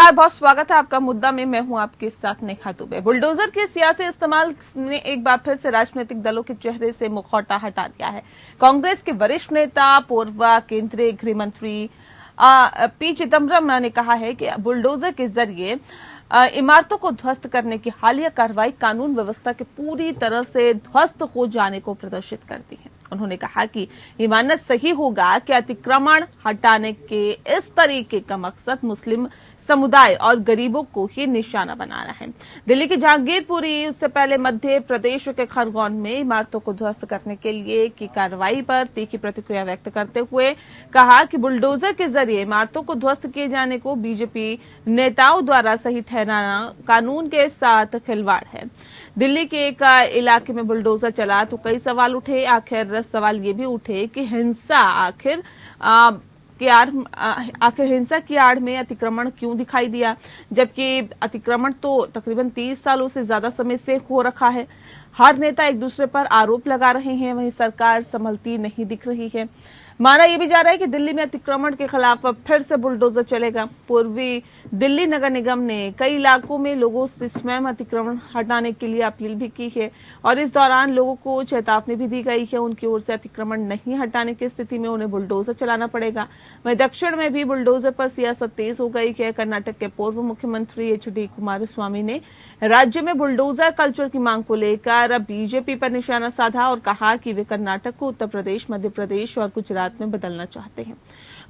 नमस्कार, बहुत स्वागत है आपका मुद्दा में। मैं हूं आपके साथ नेहा दुबे। बुलडोजर के सियासी इस्तेमाल ने एक बार फिर से राजनीतिक दलों के चेहरे से मुखौटा हटा दिया है। कांग्रेस के वरिष्ठ नेता पूर्व केंद्रीय गृह मंत्री पी चिदम्बरम ने कहा है कि बुलडोजर के जरिए इमारतों को ध्वस्त करने की हालिया कार्रवाई कानून व्यवस्था के पूरी तरह से ध्वस्त हो जाने को प्रदर्शित करती है। उन्होंने कहा कि ये मानना सही होगा कि अतिक्रमण हटाने के इस तरीके का मकसद मुस्लिम समुदाय और गरीबों को ही निशाना बनाना है। दिल्ली की जहांगीरपुरी, उससे पहले मध्य प्रदेश के खरगोन में इमारतों को ध्वस्त करने के लिए की कार्रवाई पर तीखी प्रतिक्रिया व्यक्त करते हुए कहा कि बुलडोजर के जरिए इमारतों को ध्वस्त किए जाने को बीजेपी नेताओं द्वारा सही ठहराना कानून के साथ खिलवाड़ है। दिल्ली के एक इलाके में बुलडोजर चला तो कई सवाल उठे। आखिर सवाल ये भी उठे कि हिंसा हिंसा की आड़ में अतिक्रमण क्यों दिखाई दिया, जबकि अतिक्रमण तो तकरीबन 30 सालों से ज्यादा समय से हो रखा है। हर नेता एक दूसरे पर आरोप लगा रहे हैं, वहीं सरकार संभलती नहीं दिख रही है। माना यह भी जा रहा है कि दिल्ली में अतिक्रमण के खिलाफ फिर से बुलडोजर चलेगा। पूर्वी दिल्ली नगर निगम ने कई इलाकों में लोगों से स्वयं अतिक्रमण हटाने के लिए अपील भी की है और इस दौरान लोगों को चेतावनी भी दी गई है। उनकी ओर से अतिक्रमण नहीं हटाने की स्थिति में उन्हें बुलडोजर चलाना पड़ेगा। वहीं दक्षिण में भी बुलडोजर पर सियासत तेज हो गई है। कर्नाटक के पूर्व मुख्यमंत्री एच.डी. कुमारस्वामी ने राज्य में बुलडोजर कल्चर की मांग को लेकर बीजेपी पर निशाना साधा और कहा कि वे कर्नाटक को उत्तर प्रदेश, मध्य प्रदेश और गुजरात में बदलना चाहते हैं।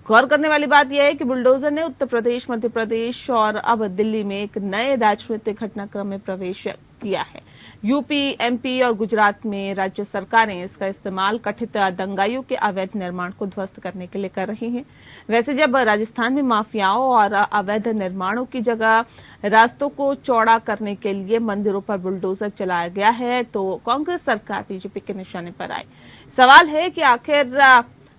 गौर करने वाली बात यह है कि बुलडोजर ने उत्तर प्रदेश, मध्य प्रदेश और अब दिल्ली में एक नए राजनीतिक घटनाक्रम में प्रवेश किया है। यूपी, एमपी और गुजरात में राज्य सरकारें इसका इस्तेमाल कथित दंगाइयों के अवैध निर्माण को ध्वस्त करने के लिए कर रही हैं। वैसे जब राजस्थान में माफियाओं और अवैध निर्माणों की जगह रास्तों को चौड़ा करने के लिए मंदिरों पर बुलडोजर चलाया गया है तो कांग्रेस सरकार बीजेपी के निशाने पर आई। सवाल है कि आखिर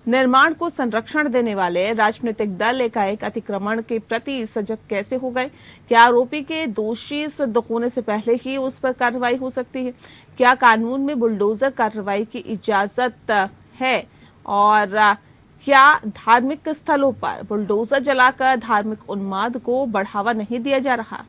निर्माण को संरक्षण देने वाले राजनीतिक दल एकाएक अतिक्रमण के प्रति सजग कैसे हो गए? क्या आरोपी के दोषी सिद्ध होने से पहले ही उस पर कार्रवाई हो सकती है? क्या कानून में बुलडोजर कार्रवाई की इजाजत है? और क्या धार्मिक स्थलों पर बुलडोजर जलाकर धार्मिक उन्माद को बढ़ावा नहीं दिया जा रहा?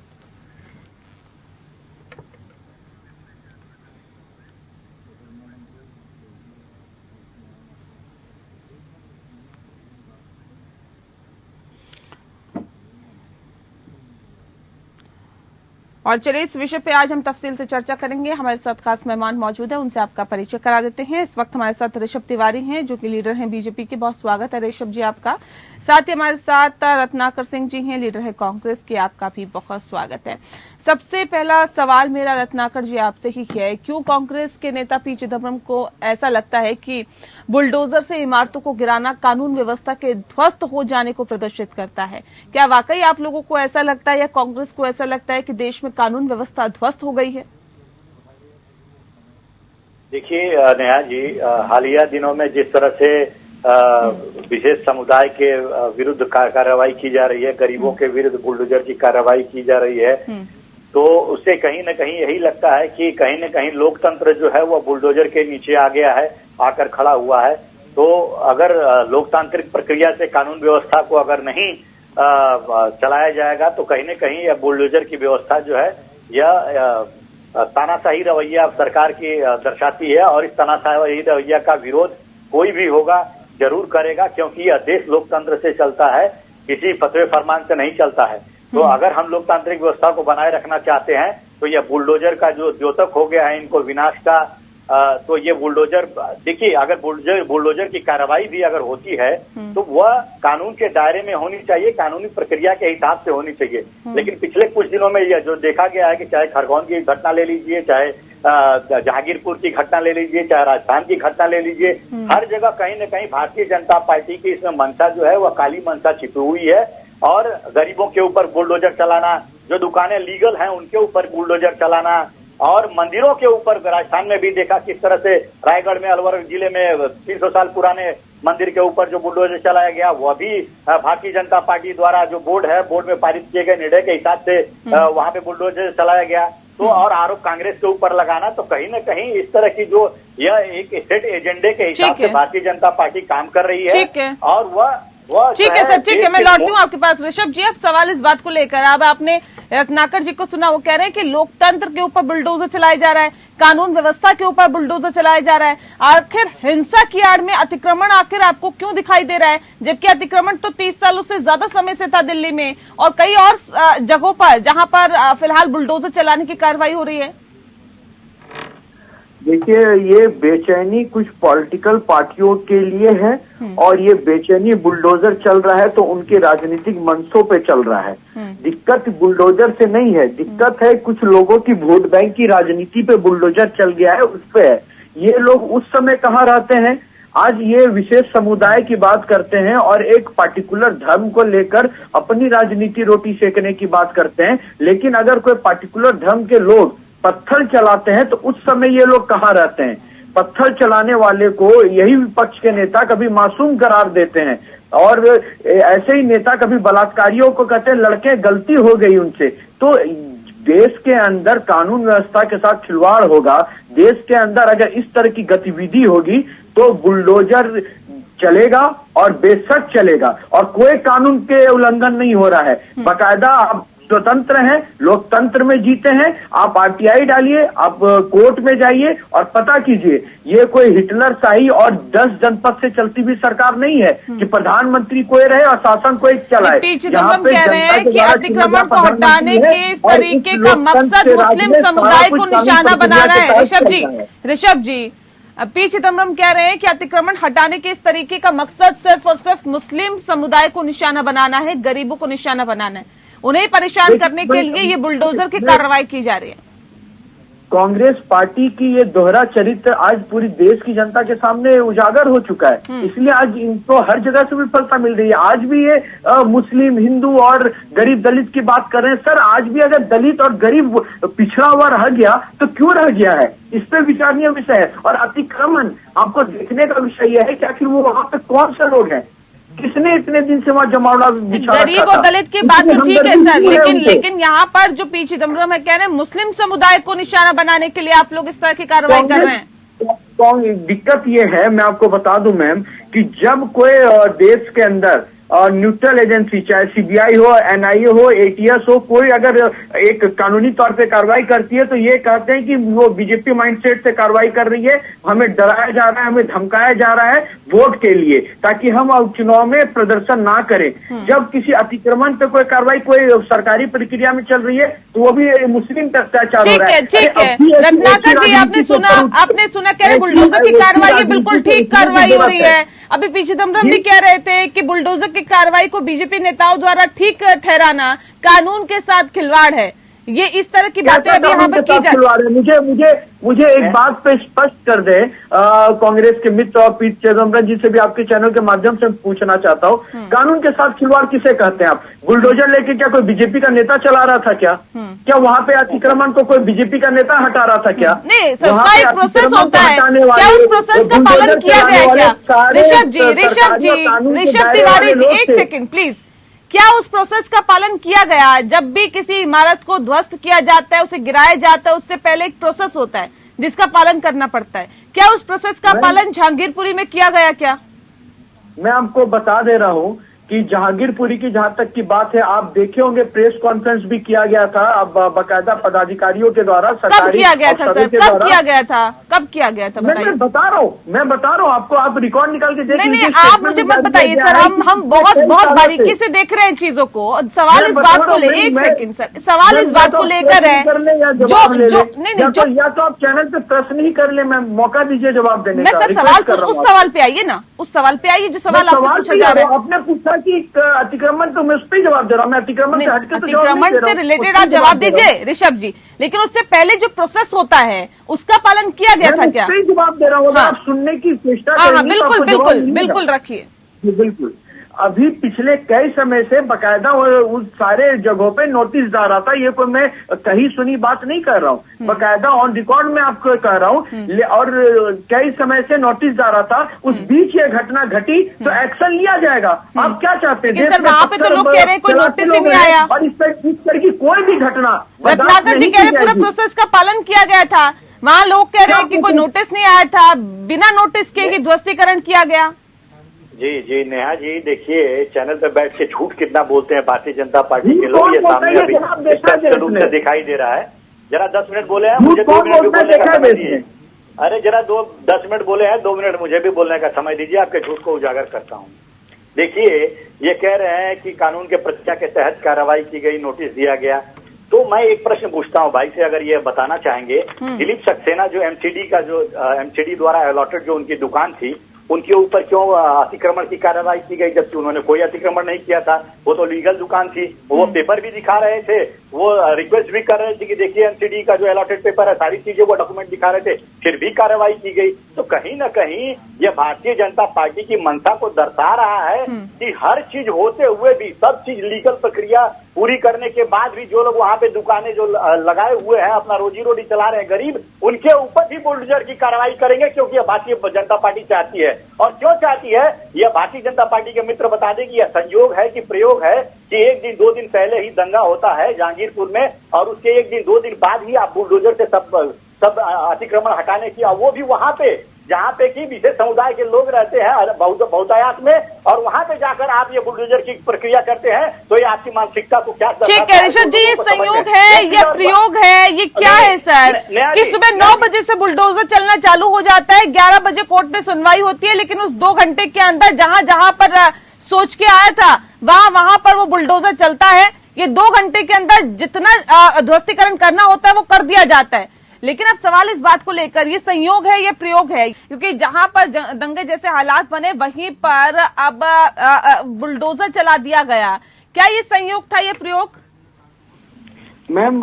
और चलिए इस विषय पे आज हम तफसील से चर्चा करेंगे। हमारे साथ खास मेहमान मौजूद हैं, उनसे आपका परिचय करा देते हैं। इस वक्त हमारे साथ ऋषभ तिवारी हैं जो कि लीडर हैं बीजेपी के। बहुत स्वागत है ऋषभ जी आपका। साथ ही हमारे साथ रत्नाकर सिंह जी हैं, लीडर है कांग्रेस के। आपका भी बहुत स्वागत है। सबसे पहला सवाल मेरा रत्नाकर जी आपसे ही है, क्यों कांग्रेस के नेता पी चिदम्बरम को ऐसा लगता है कि बुलडोजर से इमारतों को गिराना कानून व्यवस्था के ध्वस्त हो जाने को प्रदर्शित करता है? क्या वाकई आप लोगों को ऐसा लगता है या कांग्रेस को ऐसा लगता है कि देश में कानून व्यवस्था ध्वस्त हो गई है? देखिए नेहा जी, हालिया दिनों में जिस तरह से विशेष समुदाय के विरुद्ध कार्रवाई की जा रही है, गरीबों के विरुद्ध बुलडोजर की कार्रवाई की जा रही है, तो उससे कहीं न कहीं यही लगता है कि कहीं न कहीं लोकतंत्र जो है वो बुलडोजर के नीचे आ गया है, आकर खड़ा हुआ है। तो अगर लोकतांत्रिक प्रक्रिया से कानून व्यवस्था को अगर नहीं चलाया जाएगा तो कहीं न कहीं यह बुलडोजर की व्यवस्था जो है यह तानाशाही रवैया सरकार की दर्शाती है और इस तानाशाही रवैया का विरोध कोई भी होगा, जरूर करेगा, क्योंकि यह देश लोकतंत्र से चलता है, किसी फतवे फरमान से नहीं चलता है। तो अगर हम लोकतांत्रिक व्यवस्था को बनाए रखना चाहते हैं तो यह बुलडोजर का जो द्योतक हो गया है इनको विनाश का, तो ये बुलडोजर, देखिए अगर बुलडोजर की कार्रवाई भी अगर होती है तो वह कानून के दायरे में होनी चाहिए, कानूनी प्रक्रिया के हिसाब से होनी चाहिए। लेकिन पिछले कुछ दिनों में यह जो देखा गया है कि चाहे खरगोन की घटना ले लीजिए, चाहे जहांगीरपुर की घटना ले लीजिए, चाहे राजस्थान की घटना ले लीजिए, हर जगह कहीं न कहीं भारतीय जनता पार्टी की इसमें मंशा जो है वह काली मंशा छिपी हुई है और गरीबों के ऊपर बुलडोजर चलाना, जो दुकानें लीगल हैं उनके ऊपर बुलडोजर चलाना और मंदिरों के ऊपर, राजस्थान में भी देखा किस तरह से रायगढ़ में, अलवर जिले में 300 साल पुराने मंदिर के ऊपर जो बुलडोजर चलाया गया वह भी भारतीय जनता पार्टी द्वारा जो बोर्ड है, बोर्ड में पारित किए गए निर्णय के हिसाब से वहां पे बुलडोजर चलाया गया। तो और आरोप कांग्रेस के ऊपर लगाना, तो कहीं न कहीं इस तरह की जो यह एक स्टेट एजेंडे के हिसाब से भारतीय जनता पार्टी काम कर रही है और वह ठीक है सर, ठीक है, मैं लौटती हूँ आपके पास। ऋषभ जी, अब सवाल इस बात को लेकर, अब आपने रत्नाकर जी को सुना, वो कह रहे हैं कि लोकतंत्र के ऊपर बुलडोजर चलाया जा रहा है, कानून व्यवस्था के ऊपर बुलडोजर चलाया जा रहा है। आखिर हिंसा की आड़ में अतिक्रमण आखिर आपको क्यों दिखाई दे रहा है, जबकि अतिक्रमण तो 30 सालों से ज्यादा समय से था दिल्ली में और कई और जगहों पर जहां पर फिलहाल बुलडोजर चलाने की कार्रवाई हो रही है? देखिए, ये बेचैनी कुछ पॉलिटिकल पार्टियों के लिए है और ये बेचैनी बुलडोजर चल रहा है तो उनके राजनीतिक मंचों पे चल रहा है। दिक्कत बुलडोजर से नहीं है, दिक्कत है कुछ लोगों की वोट बैंक की राजनीति पे बुलडोजर चल गया है, उस पे है। ये लोग उस समय कहाँ रहते हैं, आज ये विशेष समुदाय की बात करते हैं और एक पार्टिकुलर धर्म को लेकर अपनी राजनीति रोटी सेकने की बात करते हैं, लेकिन अगर कोई पार्टिकुलर धर्म के लोग पत्थर चलाते हैं तो उस समय ये लोग कहाँ रहते हैं। पत्थर चलाने वाले को यही विपक्ष के नेता कभी मासूम करार देते हैं और ऐसे ही नेता कभी बलात्कारियों को कहते हैं लड़के गलती हो गई उनसे। तो देश के अंदर कानून व्यवस्था के साथ खिलवाड़ होगा, देश के अंदर अगर इस तरह की गतिविधि होगी तो बुलडोजर चलेगा और बेशक चलेगा और कोई कानून के उल्लंघन नहीं हो रहा है। बाकायदा आप स्वतंत्र हैं, लोकतंत्र में जीते हैं, आप आरटीआई डालिए, आप कोर्ट में जाइए और पता कीजिए, ये कोई हिटलर शाही और 10 जनपद से चलती हुई सरकार नहीं है कि प्रधानमंत्री कोई रहे और शासन कोई चलाए। पी चिदम्बरम कह रहे हैं कि अतिक्रमण को हटाने के इस तरीके का मकसद मुस्लिम समुदाय को निशाना बनाना है। ऋषभ जी, पी चिदम्बरम कह रहे हैं कि अतिक्रमण हटाने के इस तरीके का मकसद सिर्फ और सिर्फ मुस्लिम समुदाय को निशाना बनाना है, गरीबों को निशाना बनाना है, उन्हें परेशान करने के लिए ये बुलडोजर की कार्रवाई की जा रही है। कांग्रेस पार्टी की ये दोहरा चरित्र आज पूरी देश की जनता के सामने उजागर हो चुका है, इसलिए आज इनको हर जगह से विफलता मिल रही है। आज भी ये मुस्लिम, हिंदू और गरीब दलित की बात कर रहे हैं। सर, आज भी अगर दलित और गरीब पिछड़ा हुआ रह गया तो क्यों रह गया है, इस पे विचारणीय विषय है। और अतिक्रमण आपको देखने का विषय यह है कि आखिर वो वहां पे कौन से लोग हैं, किसने इतने दिन से वहां जमावड़ा गरीब और दलित की बात तो ठीक है सर, लेकिन यहाँ पर जो पी चिदम्बरम है कह रहे हैं मुस्लिम समुदाय को निशाना बनाने के लिए आप लोग इस तरह की कार्रवाई कर रहे हैं। दिक्कत ये है, मैं आपको बता दूं मैम, कि जब कोई देश के अंदर न्यूट्रल एजेंसी, चाहे सीबीआई हो, एनआईए हो, एटीएस हो, कोई अगर एक कानूनी तौर पे कार्रवाई करती है तो ये कहते हैं कि वो बीजेपी माइंडसेट से कार्रवाई कर रही है, हमें डराया जा रहा है, हमें धमकाया जा रहा है वोट के लिए, ताकि हम चुनाव में प्रदर्शन ना करें। जब किसी अतिक्रमण पे कोई कार्रवाई कोई सरकारी प्रक्रिया में चल रही है तो वो भी मुस्लिम पे अत्याचार हो रहा है। ठीक है रत्नाकर जी, आपने सुना कह रहे बुलडोजर की कार्रवाई बिल्कुल ठीक कार्रवाई हो रही है। अभी पी चिदम्बरम भी कह रहे थे कि बुलडोजर की कार्रवाई को बीजेपी नेताओं द्वारा ठीक ठहराना कानून के साथ खिलवाड़ है। ये इस तरह की बातें अभी यहाँ पर की जा रही है। मुझे एक बात पे स्पष्ट कर दे, कांग्रेस के मित्र और पी चिदम्बरम जी से भी आपके चैनल के माध्यम से पूछना चाहता हूँ, कानून के साथ खिलवाड़ किसे कहते हैं आप? बुलडोजर लेके क्या कोई बीजेपी का नेता चला रहा था क्या? क्या वहाँ पे अतिक्रमण को कोई बीजेपी का नेता हटा रहा था क्या? नहीं, उसका एक प्रोसेस होता है, क्या उस प्रोसेस का पालन किया गया क्या? ऋषभ तिवारी जी, एक सेकेंड प्लीज, क्या उस प्रोसेस का पालन किया गया? जब भी किसी इमारत को ध्वस्त किया जाता है, उसे गिराया जाता है, उससे पहले एक प्रोसेस होता है जिसका पालन करना पड़ता है। क्या उस प्रोसेस का पालन जहांगीरपुरी में किया गया क्या? मैं आपको बता दे रहा हूँ कि जहांगीरपुरी की जहां तक की बात है, आप देखे होंगे प्रेस कॉन्फ्रेंस भी किया गया था, अब बाकायदा पदाधिकारियों के द्वारा। कब किया गया था सर? कब किया गया था? कब किया गया था? बताइए। मैं बता रहा हूँ आपको, आप रिकॉर्ड निकाल के देखिए। नहीं, आप मुझे मत बताइए सर, हम बहुत बारीकी से देख रहे हैं चीजों को। सवाल इस बात को ले, एक सेकंड सर, सवाल इस बात को लेकर है जो या तो आप चैनल पे प्रश्न ही कर ले, मैं मौका दीजिए जवाब देने का। सर सवाल उस सवाल पे आइए ना, उस सवाल पे आइए जो सवाल आपसे पूछा जा रहा है। आपने पूछा कि अतिक्रमण, तो मैं उस पर जवाब दे रहा हूँ। मैं अतिक्रमण से हटके अतिक्रमण से रिलेटेड आप जवाब दीजिए ऋषभ जी, लेकिन उससे पहले जो प्रोसेस होता है उसका पालन किया गया था क्या? मैं जवाब दे रहा हूँ, आप सुनने की चेष्टा करेंगे। बिल्कुल रखिए। बिल्कुल, अभी पिछले कई समय से बकायदा उस सारे जगहों पे नोटिस जा रहा था। ये कोई मैं कहीं सुनी बात नहीं कर रहा हूँ, बकायदा ऑन रिकॉर्ड में आपको कह रहा हूँ। और कई समय से नोटिस जा रहा था, उस बीच ये घटना घटी तो एक्शन लिया जाएगा। आप क्या चाहते हैं? सर वहाँ पे तो लोग कह रहे हैं कोई नोटिस ही नहीं आया, और इस तरह की कोई भी घटना। रत्नाकर जी कह रहे पूरा प्रोसेस का पालन किया गया था, वहाँ लोग कह रहे हैं कि कोई नोटिस नहीं आया था, बिना नोटिस के ही ध्वस्तीकरण किया गया। जी नेहा जी, देखिए चैनल पे बैठ के झूठ कितना बोलते हैं भारतीय जनता पार्टी के लोग, ये सामने अभी स्पष्ट रूप से दिखाई दे रहा है। जरा 10 मिनट बोले हैं, मुझे 2 मिनट भी बोलने का समय दीजिए। अरे जरा 10 मिनट बोले हैं, 2 मिनट मुझे भी बोलने का समय दीजिए, आपके झूठ को उजागर करता हूँ। देखिए, ये कह रहे हैं कि कानून के प्रतिज्ञा के तहत कार्रवाई की गई, नोटिस दिया गया। तो मैं एक प्रश्न पूछता हूँ भाई से, अगर ये बताना चाहेंगे, दिलीप सक्सेना जो एमसीडी द्वारा अलॉटेड जो उनकी दुकान थी, उनके ऊपर क्यों अतिक्रमण की कार्रवाई की गई, जबकि उन्होंने कोई अतिक्रमण नहीं किया था? वो तो लीगल दुकान थी, वो पेपर भी दिखा रहे थे, वो रिक्वेस्ट भी कर रहे थे कि देखिए एमसीडी का जो अलॉटेड पेपर है, सारी चीजें वो डॉक्यूमेंट दिखा रहे थे, फिर भी कार्रवाई की गई। तो कहीं ना कहीं ये भारतीय जनता पार्टी की मंशा को दर्शा रहा है कि हर चीज होते हुए भी, सब चीज लीगल प्रक्रिया पूरी करने के बाद भी जो लोग वहां पे दुकानें जो लगाए हुए हैं, अपना रोजी रोटी चला रहे हैं गरीब, उनके ऊपर भी बुलडोजर की कार्रवाई करेंगे, क्योंकि ये भारतीय जनता पार्टी चाहती है। और क्यों चाहती है, यह भारतीय जनता पार्टी के मित्र बता दें कि यह संयोग है कि प्रयोग है कि 1 दिन 2 दिन पहले ही दंगा होता है जहांगीरपुर में, और उसके 1 दिन 2 दिन बाद ही आप बुलडोजर से सब अतिक्रमण हटाने की, वो भी वहां पे जहाँ पे कि विशेष समुदाय के लोग रहते हैं बहुतायत में, और वहां पे जाकर आप ये बुलडोजर की प्रक्रिया करते हैं। तो ये आपकी मानसिकता को क्या? ठीक है ऋषभ जी, ये संयोग है, ये प्रयोग है, ये क्या है सर कि सुबह 9 बजे से बुलडोजर चलना चालू हो जाता है, 11 बजे कोर्ट में सुनवाई होती है, लेकिन उस 2 घंटे के अंदर जहां पर सोच के आया था वहां पर वो बुलडोजर चलता है। ये 2 घंटे के अंदर जितना ध्वस्तीकरण करना होता है वो कर दिया जाता है। लेकिन अब सवाल इस बात को लेकर, ये संयोग है, ये प्रयोग है, क्योंकि जहां पर दंगे जैसे हालात बने वहीं पर अब बुलडोजर चला दिया गया। क्या ये संयोग था, ये प्रयोग? मैम,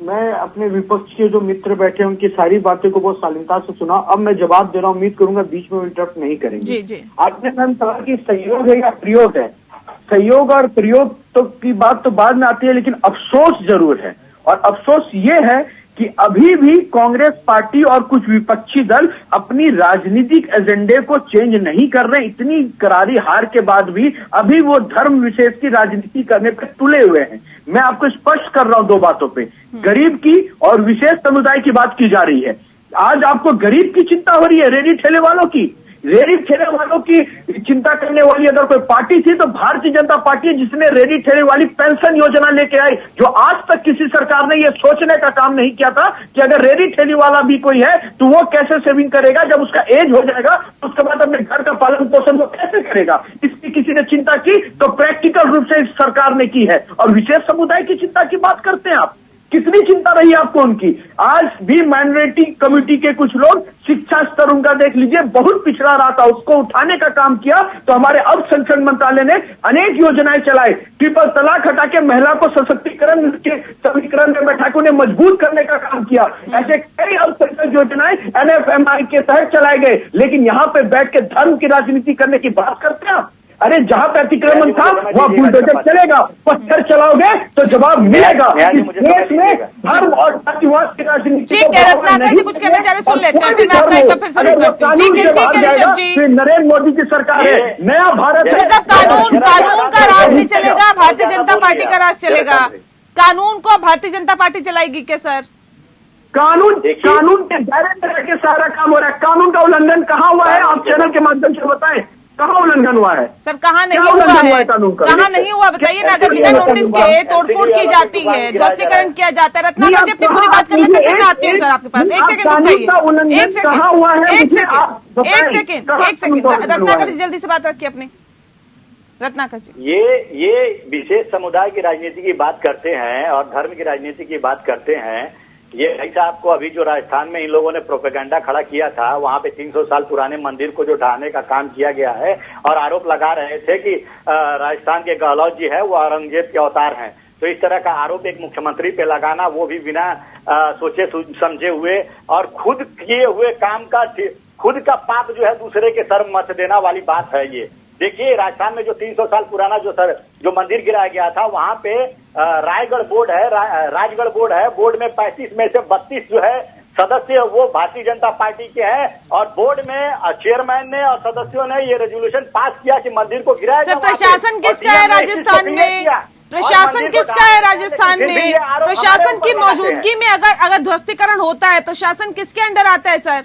मैं अपने विपक्ष के जो मित्र बैठे हैं उनकी सारी बातें को बहुत शालीनता से सुना। अब मैं जवाब दे रहा हूँ, उम्मीद करूंगा बीच में इंटरप्ट नहीं करेंगे। जी जी। आपने मैम कहा कि संयोग है या प्रयोग है। संयोग और प्रयोग तो की बात तो बाद में आती है, लेकिन अफसोस जरूर है। और अफसोस ये है कि अभी भी कांग्रेस पार्टी और कुछ विपक्षी दल अपनी राजनीतिक एजेंडे को चेंज नहीं कर रहे। इतनी करारी हार के बाद भी अभी वो धर्म विशेष की राजनीति करने पर तुले हुए हैं। मैं आपको स्पष्ट कर रहा हूं 2 बातों पे, गरीब की और विशेष समुदाय की बात की जा रही है। आज आपको गरीब की चिंता हो रही है, रेडी ठेले वालों की। रेडी ठेले वालों की चिंता करने वाली अगर कोई पार्टी थी तो भारतीय जनता पार्टी है, जिसने रेडी ठेले वाली पेंशन योजना लेके आई, जो आज तक किसी सरकार ने यह सोचने का काम नहीं किया था कि अगर रेडी ठेली वाला भी कोई है तो वो कैसे सेविंग करेगा, जब उसका एज हो जाएगा तो उसके बाद अपने घर का पालन पोषण वो कैसे करेगा। इसकी किसी ने चिंता की तो प्रैक्टिकल रूप से इस सरकार ने की है। और विशेष समुदाय की चिंता की बात करते हैं आप, कितनी चिंता रही आपको उनकी। आज भी माइनॉरिटी कम्युनिटी के कुछ लोग, शिक्षा स्तर उनका देख लीजिए, बहुत पिछड़ा रहा था, उसको उठाने का काम किया तो हमारे अल्पसंख्यक मंत्रालय ने अनेक योजनाएं चलाई। ट्रिपल तलाक हटा के महिला को सशक्तिकरण के समीकरण में बैठा के उन्हें मजबूत करने का काम किया। ऐसे कई अल्पसंख्यक योजनाएं NFMI के तहत चलाए गए। लेकिन यहाँ पे बैठ के धर्म की राजनीति करने की बात करते हैं आप। अरे जहां पे अतिक्रमण था वहां बुलडोजर चलेगा, पत्थर चलाओगे तो जवाब मिलेगा। इस देश में धर्म और जातिवाद की राजनीति। ठीक है, रत्नाकर जी कुछ कहना चाह रहे, सुन लेते हैं, फिर मैं आपका एक बार फिर शुरू करती हूं। ठीक है ऋषभ जी। नरेंद्र मोदी की सरकार है, नया भारत है। मतलब कानून का राज नहीं चलेगा, भारतीय जनता पार्टी का राज चलेगा। कानून को भारतीय जनता पार्टी चलाएगी क्या सर? कानून के दायरे में रह के सारा काम हो रहा है। कानून का उल्लंघन कहाँ हुआ है, आप चैनल के माध्यम से बताएं, कहाँ उल्लंघन हुआ है? सर कहाँ नहीं हुआ है, कहाँ नहीं हुआ बताइए ना। अगर बिना नोटिस के तोड़फोड़ की जाती है, ध्वस्तीकरण किया जाता है। रत्नाकर जी अपनी पूरी बात कर लेते हैं, मैं आती हूँ सर आपके पास। एक सेकंड रत्नाकर जी जल्दी से बात रखिए अपनी। रत्नाकर जी, ये विशेष समुदाय की राजनीति की बात करते हैं और धर्म की राजनीति की बात करते हैं। ये ऐसा आपको अभी जो राजस्थान में इन लोगों ने प्रोपेगेंडा खड़ा किया था, वहां पे 300 साल पुराने मंदिर को जो ढहाने का काम किया गया है, और आरोप लगा रहे थे कि राजस्थान के गहलोत जी है वो औरंगजेब के अवतार हैं। तो इस तरह का आरोप एक मुख्यमंत्री पे लगाना, वो भी बिना सोचे समझे हुए, और खुद किए हुए काम का खुद का पाप जो है दूसरे के सर मत देना वाली बात है ये। देखिए, राजस्थान में जो 300 साल पुराना जो मंदिर गिराया गया था, वहां पे रायगढ़ बोर्ड है, राजगढ़ बोर्ड है। बोर्ड में 35 में से 32 जो है सदस्य वो भारतीय जनता पार्टी के हैं, और बोर्ड में चेयरमैन ने और सदस्यों ने ये रेजोल्यूशन पास किया कि मंदिर को गिराया जाए। प्रशासन किसका है राजस्थान में? प्रशासन किसका है राजस्थान में? प्रशासन की मौजूदगी में अगर ध्वस्तीकरण होता है, प्रशासन किसके अंडर आता है सर?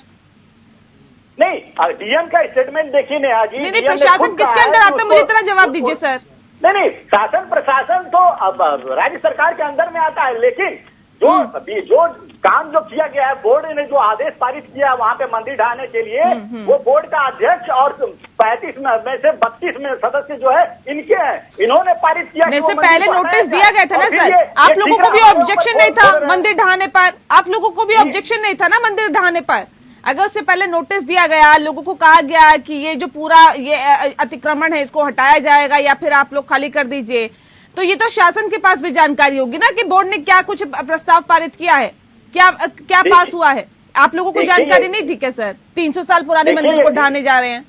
नहीं, डीएम का स्टेटमेंट देखिए नेहा जी। नहीं, प्रशासन किसके अंदर आता है, मुझे इतना जवाब दीजिए सर। नहीं, शासन प्रशासन तो अब राज्य सरकार के अंदर में आता है, लेकिन जो काम जो किया गया है, बोर्ड ने जो आदेश पारित किया वहाँ पे मंदिर ढाने के लिए, वो बोर्ड का अध्यक्ष और 35 में से 32 में सदस्य जो है इनके हैं, इन्होंने पारित किया। इससे पहले नोटिस दिया गया था ना सर, आप लोगों को भी ऑब्जेक्शन नहीं था मंदिर ढाने पर, आप लोगों को भी ऑब्जेक्शन नहीं था ना मंदिर ढाने पर? अगर उससे पहले नोटिस दिया गया, लोगों को कहा गया कि ये जो पूरा ये अतिक्रमण है इसको हटाया जाएगा या फिर आप लोग खाली कर दीजिए, तो ये तो शासन के पास भी जानकारी होगी ना कि बोर्ड ने क्या कुछ प्रस्ताव पारित किया है, क्या पास हुआ है। आप लोगों को जानकारी नहीं थी क्या सर? 300 साल पुराने मंदिर को ढाने जा रहे हैं।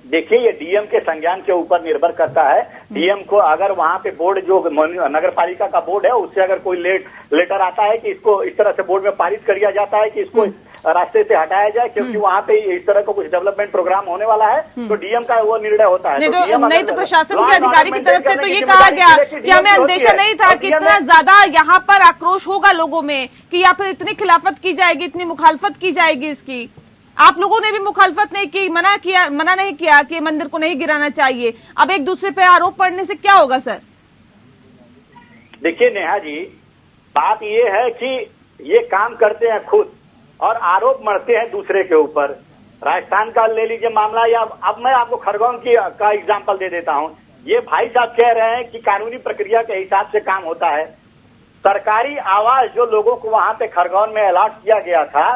देखिए, ये डीएम के संज्ञान के ऊपर निर्भर करता है। डीएम को अगर वहाँ पे बोर्ड जो नगर पालिका का बोर्ड है उससे अगर कोई लेटर आता है कि इसको इस तरह से बोर्ड में पारित कर दिया जाता है कि इसको रास्ते से हटाया जाए क्योंकि वहाँ पे इस तरह का कुछ डेवलपमेंट प्रोग्राम होने वाला है, तो डीएम का वो निर्णय होता है। नहीं तो प्रशासन के अधिकारी की तरफ से तो ये कहा गया कि हमें अंदेशा नहीं था कि इतना ज्यादा यहाँ पर आक्रोश होगा लोगों में कि या फिर इतनी खिलाफत की जाएगी, इतनी मुखालफत की जाएगी इसकी। आप लोगों ने भी मुखालफत नहीं की, मना नहीं किया कि मंदिर को नहीं गिराना चाहिए। अब एक दूसरे पे आरोप पड़ने से क्या होगा सर? देखिए नेहा जी, बात ये है कि ये काम करते हैं खुद और आरोप मढ़ते हैं दूसरे के ऊपर। राजस्थान का ले लीजिए मामला, या अब मैं आपको खरगोन का एग्जांपल दे देता हूं। ये भाई साहब कह रहे हैं कि कानूनी प्रक्रिया के हिसाब से काम होता है। सरकारी आवास जो लोगों को वहां पे खरगोन में अलॉट किया गया था,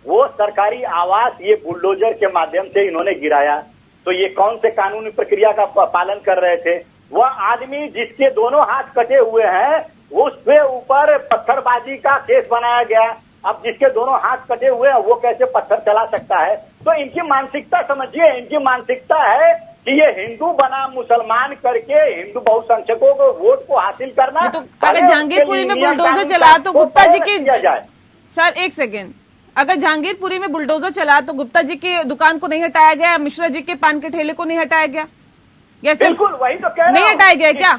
वो सरकारी आवास ये बुलडोजर के माध्यम से इन्होंने गिराया। तो ये कौन से कानूनी प्रक्रिया का पालन कर रहे थे? वह आदमी जिसके दोनों हाथ कटे हुए हैं उसके ऊपर पत्थरबाजी का केस बनाया गया। अब जिसके दोनों हाथ कटे हुए हैं वो कैसे पत्थर चला सकता है? तो इनकी मानसिकता समझिए, इनकी मानसिकता है कि ये हिंदू बना मुसलमान करके हिंदू बहुसंख्यकों को वोट को हासिल करना। तो अगर जहांगीरपुरी में बुलडोजर चला तो गुप्ता जी की सर, एक सेकेंड, अगर जहांगीरपुरी में बुलडोजर चला तो गुप्ता जी की दुकान को नहीं हटाया गया, मिश्रा जी के पान के ठेले को नहीं हटाया गया? बिल्कुल वही तो कह रहा हूं। नहीं हटाया गया क्या?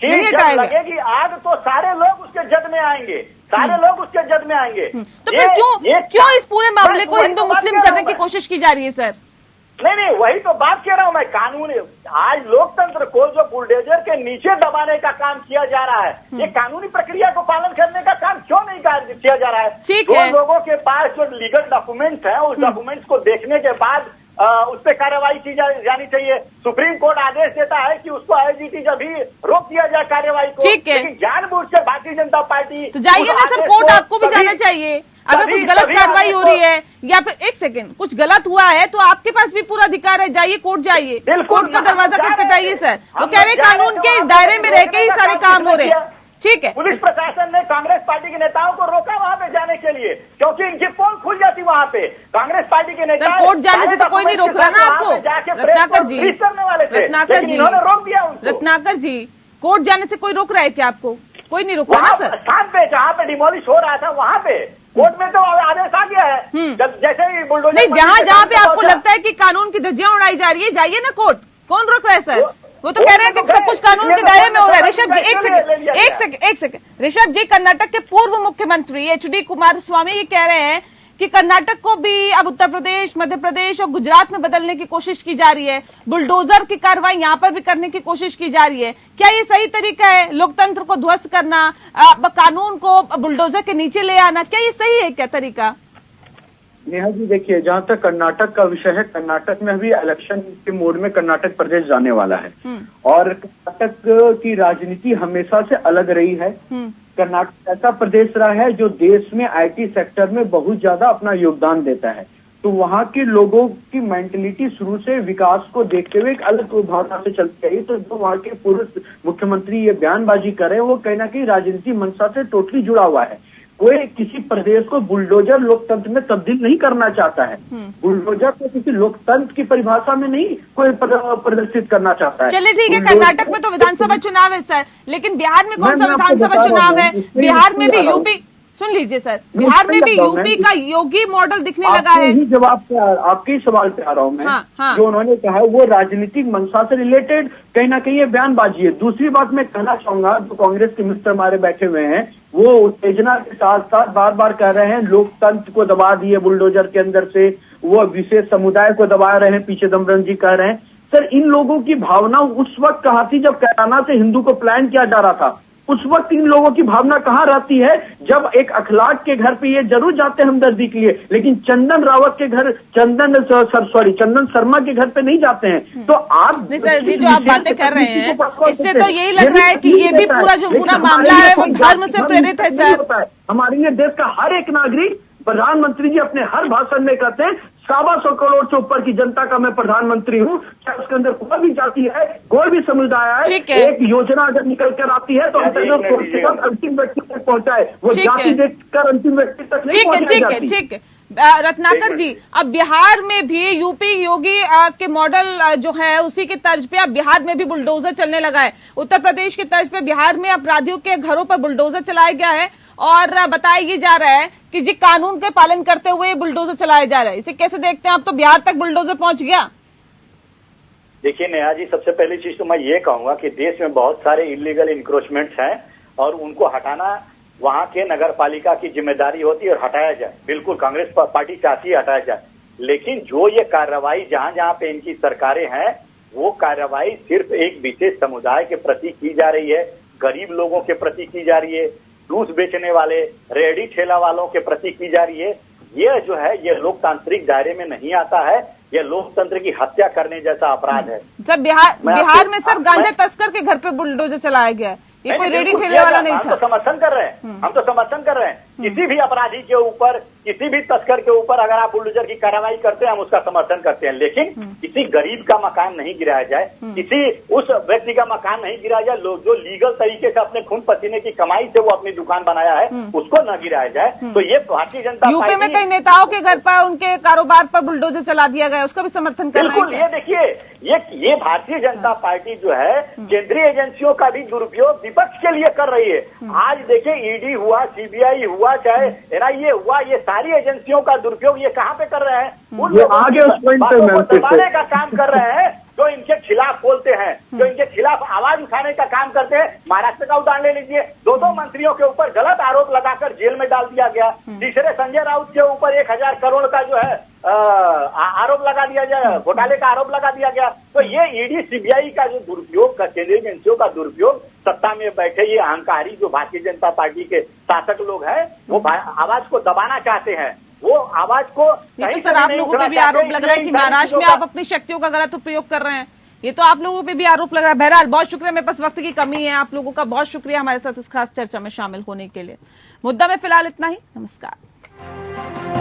नहीं हटाया गया। लगेगी आग तो सारे लोग उसके जद में आएंगे, सारे लोग उसके जद में आएंगे। तो फिर क्यों इस पूरे मामले को हिंदू मुस्लिम करने की कोशिश की जा रही है सर? नहीं, वही तो बात कह रहा हूं मैं। कानून आज लोकतंत्र को जो बुलडोजर के नीचे दबाने का काम किया जा रहा है, ये कानूनी प्रक्रिया को पालन करने का काम क्यों नहीं किया जा रहा है? जो लोगों के पास जो लीगल डॉक्यूमेंट्स हैं, उस डॉक्यूमेंट्स को देखने के बाद उस पर कार्रवाई की जानी चाहिए। सुप्रीम कोर्ट आदेश देता है कि उसको आईजीटी जब भी रोक दिया जाए कार्रवाई को, लेकिन जानबूझ के भारतीय जनता पार्टी तो जाइए ना सर, कोर्ट आपको भी जाना चाहिए। अगर कुछ गलत कार्रवाई हो रही है या फिर एक सेकंड कुछ गलत हुआ है तो आपके पास भी पूरा अधिकार है, जाइए कोर्ट, जाइए कोर्ट का दरवाजा खटखटाइए सर। वो कह रहे हैं कानून के दायरे में रह के ही सारे काम हो रहे हैं, ठीक है। पुलिस प्रशासन ने कांग्रेस पार्टी के नेताओं को रोका वहां पे जाने के लिए, क्योंकि इनकी पोल खुल जाती वहां पे। कांग्रेस पार्टी के नेता सर कोर्ट जाने से तो कोई नहीं रोक रहा ना आपको, रत्नाकर जी, रत्नाकर जी, कोर्ट जाने से कोई रोक रहा है क्या आपको? कोई नहीं रोक रहा ना सर। स्थान पे जहाँ पे डिमोलिश हो रहा था वहाँ पे कोर्ट में तो आदेश आ गया है। जब जैसे ही बुलडोजर नहीं, जहाँ पे आपको लगता है कि कानून की धज्जियां उड़ाई जा रही है, जाइए ना कोर्ट। कौन रोक रहा है सर? वो तो कह रहे हैं कि सब कुछ कानून के दायरे में हो रहा है। ऋषभ जी एक सेकंड ऋषभ जी, कर्नाटक के पूर्व मुख्यमंत्री HD कुमारस्वामी ये कह रहे हैं कि कर्नाटक को भी अब उत्तर प्रदेश, मध्य प्रदेश और गुजरात में बदलने की कोशिश की जा रही है, बुलडोजर की कार्रवाई यहाँ पर भी करने की कोशिश की जा रही है। क्या ये सही तरीका है लोकतंत्र को ध्वस्त करना, कानून को बुलडोजर के नीचे ले आना? क्या ये सही है क्या तरीका? नेहा जी देखिए, जहाँ तक कर्नाटक का विषय है, कर्नाटक में अभी इलेक्शन के मोड में कर्नाटक प्रदेश जाने वाला है और कर्नाटक की राजनीति हमेशा से अलग रही है। कर्नाटक ऐसा प्रदेश रहा है जो देश में IT सेक्टर में बहुत ज्यादा अपना योगदान देता है, तो वहाँ के लोगों की मेंटलिटी शुरू से विकास को देखते हुए एक अलग भावना से चलती रही। तो जो वहाँ के पूर्व मुख्यमंत्री ये बयानबाजी कर रहे हैं वो कहीं ना कहीं राजनीति मंशा से टोटली जुड़ा हुआ है। कोई किसी प्रदेश को बुलडोजर लोकतंत्र में तब्दील नहीं करना चाहता है। बुलडोजर को किसी लोकतंत्र की परिभाषा में नहीं कोई प्रदर्शित करना चाहता है। चलिए ठीक है, कर्नाटक में तो विधानसभा चुनाव है सर, लेकिन बिहार में कौन सा विधानसभा चुनाव है? बिहार में भी यूपी, सुन लीजिए सर, बिहार में भी यूपी का योगी मॉडल दिखने लगा है। आपके ही सवाल पे आ रहा हूँ मैं। हाँ। जो उन्होंने कहा है वो राजनीतिक मंशा से रिलेटेड कहीं ना कहीं ये बयानबाजी है। दूसरी बात मैं कहना चाहूंगा, जो कांग्रेस के मित्र हमारे बैठे हुए हैं वो उत्तेजना के साथ साथ बार बार कह रहे हैं लोकतंत्र को दबा दिए बुलडोजर के अंदर से, वो विशेष समुदाय को दबा रहे हैं, पीछे दमरंग जी कह रहे हैं। सर, इन लोगों की भावना उस वक्त कहाँ थी जब कैराना से हिंदू को प्लान किया जा रहा था? उस वक्त इन लोगों की भावना कहाँ रहती है जब एक अखलाक के घर पे ये जरूर जाते हैं हमदर्दी के लिए, लेकिन चंदन रावत के घर, चंदन शर्मा के घर पे नहीं जाते हैं। तो आप नहीं सर जी, जो आप बातें कर रहे हैं इससे तो यही लग रहा है कि ये भी पूरा मामला है वो धर्म से प्रेरित है सर। हमारे लिए देश का हर एक नागरिक, प्रधानमंत्री जी अपने हर भाषण में कहते हैं 125 करोड़ से ऊपर की जनता का मैं प्रधानमंत्री हूँ, चाहे उसके अंदर कोई भी जाति है, कोई भी समुदाय है, एक योजना अगर निकल कर आती है तो अंतिम व्यक्ति तक पहुंचाए, वो जाति देखकर अंतिम व्यक्ति तक नहीं पहुंचाई। ठीक है रत्नाकर जी, अब बिहार में भी यूपी योगी के मॉडल जो है उसी की तर्ज पे अब बिहार में भी बुलडोजर चलने लगा है। उत्तर प्रदेश की तर्ज पे बिहार में अपराधियों के घरों पर बुलडोजर चलाया गया है और बताया ये जा रहा है कि जी कानून के पालन करते हुए बुलडोजर चलाया जा रहा है। इसे कैसे देखते हैं आप? तो बिहार तक बुलडोजर पहुंच गया। देखिए नेहा जी, सबसे पहली चीज तो मैं ये कहूंगा कि देश में बहुत सारे इलीगल इंक्रोचमेंट्स हैं और उनको हटाना वहां के नगर पालिका की जिम्मेदारी होती है और हटाया जाए। बिल्कुल कांग्रेस पार्टी चाहती है हटाया जाए, लेकिन जो ये कार्रवाई जहां जहां पे इनकी सरकारें हैं वो कार्रवाई सिर्फ एक विशेष समुदाय के प्रति की जा रही है, गरीब लोगों के प्रति की जा रही है, जूस बेचने वाले रेहड़ी ठेला वालों के प्रति की जा रही है। ये जो है ये लोकतांत्रिक दायरे में नहीं आता है, ये लोकतंत्र की हत्या करने जैसा अपराध है। जब बिहार में सर गांजा तस्कर के घर पे बुलडोजर चलाया गया है, ये कोई रेडी ठेले वाला नहीं था। हम तो समर्थन कर रहे हैं, हम तो समर्थन कर रहे हैं। किसी भी अपराधी के ऊपर, किसी भी तस्कर के ऊपर अगर आप बुलडोजर की कार्रवाई करते हैं हम उसका समर्थन करते हैं, लेकिन किसी गरीब का मकान नहीं गिराया जाए, किसी उस व्यक्ति का मकान नहीं गिराया जाए जो लीगल तरीके से अपने खून पसीने की कमाई से वो अपनी दुकान बनाया है, उसको न गिराया जाए। तो ये भारतीय जनता यूपी में कई नेताओं के घर पर उनके कारोबार पर बुलडोजर चला दिया गया, उसका भी समर्थन कर रहे हैं। ये देखिए ये भारतीय जनता पार्टी जो है केंद्रीय एजेंसियों का भी दुरुपयोग विपक्ष के लिए कर रही है। आज देखिए ईडी हुआ, सीबीआई हुआ, चाहे एनआईए हुआ, ये सारी एजेंसियों का दुरुपयोग ये कहाँ पे कर रहे हैं? उन लोगों को दबाने का काम कर रहे हैं जो इनके खिलाफ बोलते हैं, जो इनके खिलाफ आवाज उठाने का काम करते हैं। महाराष्ट्र का उदाहरण ले लीजिए, दो मंत्रियों के ऊपर गलत आरोप लगाकर जेल में डाल दिया गया। तीसरे संजय राउत के ऊपर 1000 करोड़ का जो है आरोप लगा दिया गया, घोटाले का आरोप लगा दिया गया। तो ये ईडी सीबीआई का जो दुरुपयोग, केंद्रीय एजेंसियों का दुरुपयोग, सत्ता में बैठे ये अहंकारी जो भारतीय जनता पार्टी के शासक लोग हैं वो आवाज को दबाना चाहते हैं, वो आवाज को। ये तो सर आप लोगों पे भी आरोप लग रहा है कि महाराष्ट्र में आप अपनी शक्तियों का गलत उपयोग कर रहे हैं, ये तो आप लोगों पे भी आरोप लग रहा है। बहरहाल बहुत शुक्रिया, मेरे पास वक्त की कमी है, आप लोगों का बहुत शुक्रिया हमारे साथ इस खास चर्चा में शामिल होने के लिए। मुद्दा में फिलहाल इतना ही, नमस्कार।